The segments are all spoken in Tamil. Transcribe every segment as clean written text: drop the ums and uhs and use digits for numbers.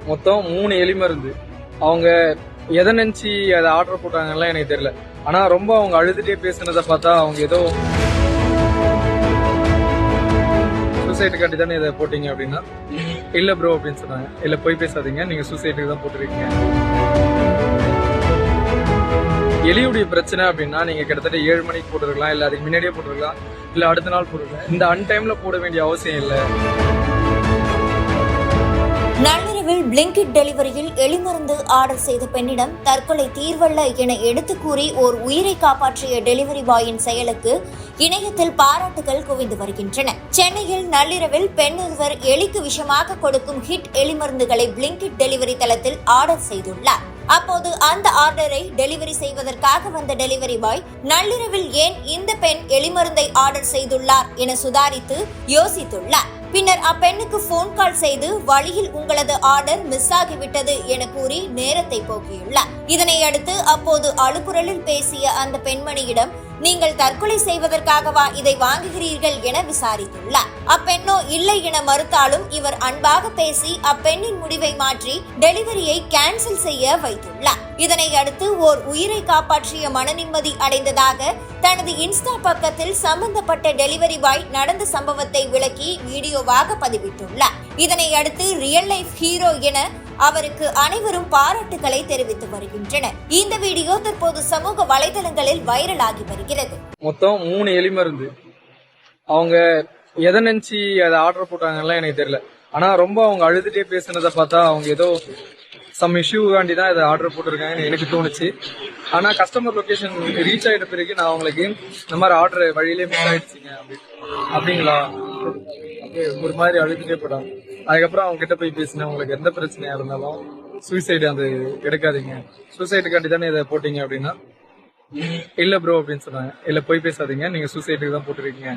மொத்தம் 3 எலி மருந்து. அவங்க எதை நினைச்சு அதை ஆர்டர் போட்டாங்கலாம் எனக்கு தெரியல. ஆனா ரொம்ப அவங்க அழுதுட்டே பேசுனதை பார்த்தா அவங்க ஏதோ சூசைடுக்காண்டி தானே இதை போட்டீங்க அப்படின்னா, இல்ல ப்ரோ அப்படின்னு சொன்னாங்க. இல்ல போய் பேசாதீங்க, நீங்க சூசைடுக்கு தான் போட்டுருக்கீங்க. எலியுடைய பிரச்சனை அப்படின்னா நீங்க கிட்டத்தட்ட 7 மணிக்கு போட்டுருக்கலாம், இல்ல அதுக்கு முன்னாடியே போட்டுருக்கலாம், இல்ல அடுத்த நாள் போட்டுருக்கலாம். இந்த அன்டைம்ல போட வேண்டிய அவசியம் இல்லை. நள்ளிரவில் பிளிங்கிட் டெலிவரியில் எலிமருந்து ஆர்டர் செய்த பெண்ணிடம் தற்கொலை தீர்வல்ல என எடுத்து கூறி ஓர் உயிரை காப்பாற்றிய டெலிவரி பாயின் செயலுக்கு இணையத்தில் பாராட்டுகள் குவிந்து வருகின்றன. சென்னையில் நள்ளிரவில் பெண் ஒருவர் எலிக்கு விஷமாக கொடுக்கும் ஹிட் எலிமருந்துகளை பிளிங்கிட் டெலிவரி தளத்தில் ஆர்டர் செய்துள்ளார். அப்போது அந்த ஆர்டரை டெலிவரி செய்வதற்காக வந்த டெலிவரி பாய் நள்ளிரவில் ஏன் இந்த பெண் எலிமருந்தை ஆர்டர் செய்துள்ளார் என சுதாரித்து யோசித்துள்ளார். பின்னர் அப்பெண்ணுக்கு போன் கால் செய்து வழியில் உங்களது ஆர்டர் மிஸ் ஆகிவிட்டது என கூறி நேரத்தை போக்கியுள்ளார். இதனை அடுத்து அப்போது அழுகுரலில் பேசிய அந்த பெண்மணியிடம் நீங்கள் தற்கொலை செய்வதற்காகவா இதை வாங்குகிறீர்கள் என விசாரித்துள்ளார். அப்பெண்ணோ இல்லை என மறுத்தாலும் இவர் அன்பாக பேசி அப்பெண்ணின் முடிவை மாற்றி டெலிவரியை கேன்சல் செய்ய வைத்துள்ளார். இதனை அடுத்து ஓர் உயிரை காப்பாற்றிய மனநிம்மதி அடைந்ததாக தனது இன்ஸ்டா பக்கத்தில் சம்பந்தப்பட்ட டெலிவரி பாய் நடந்த சம்பவத்தை விளக்கி வீடியோவாக பதிவிட்டுள்ளார். இதனை அடுத்து ரியல் லைஃப் ஹீரோ என அவருக்கு அனைவரும் பாராட்டுகளை தெரிவித்து வருகின்றனர். இந்த வீடியோ தற்போது சமூக வலைதளங்களில் வைரலாகி வருகிறது. மொத்தம் 3 எலி மருந்து. அவங்க எதை நினைச்சு அதை ஆர்டர் போட்டாங்கலாம் எனக்கு தெரியல. ஆனா ரொம்ப அவங்க அழுதுட்டே பேசுனதை பார்த்தா அவங்க ஏதோ சம் இஷ்யூகாண்டி தான் இதை ஆர்டர் போட்டிருக்காங்கன்னு எனக்கு தோணுச்சு. ஆனா கஸ்டமர் லொகேஷன் ரீச் ஆகிட்ட பிறகு நான் அவங்களுக்கு இந்த மாதிரி ஆர்டர் வழியிலே மிஸ் ஆயிடுச்சிங்க அப்படிங்களா ஒரு மாதிரி அழுதுட்டே போட்டாங்க. அதுக்கப்புறம் அவங்க கிட்ட போய் பேசினேன், உங்களுக்கு எந்த பிரச்சனையா இருந்தாலும் சூசைடு அது எடுக்காதீங்க, சூசைடுக்காண்டி தானே இதை போட்டீங்க அப்படின்னா, இல்ல ப்ரோ அப்படின்னு சொன்னாங்க. இல்ல போய் பேசாதீங்க, நீங்க சூசைடுக்கு தான் போட்டுருக்கீங்க.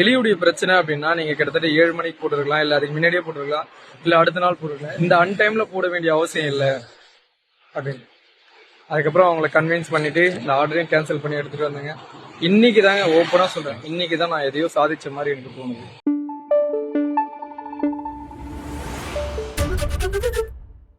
எலியுடைய பிரச்சனை அப்படின்னா நீங்க கிட்டத்தட்ட 7 மணிக்கு போட்டுருக்கலாம், இல்ல அதுக்கு முன்னாடியே போட்டுருக்கலாம், இல்ல அடுத்த நாள் போட்டுருக்கலாம். இந்த அன்டைம்ல போட வேண்டிய அவசியம் இல்லை அப்படின்னு. அதுக்கப்புறம் அவங்களை கன்வின்ஸ் பண்ணிட்டு இந்த ஆர்டரையும் கேன்சல் பண்ணி எடுத்துட்டு வந்தாங்க. இன்னைக்கு தாங்க ஓப்பனா சொல்றேன், இன்னைக்கு தான் நான் எதையோ சாதிச்ச மாதிரி எனக்கு தோணுது.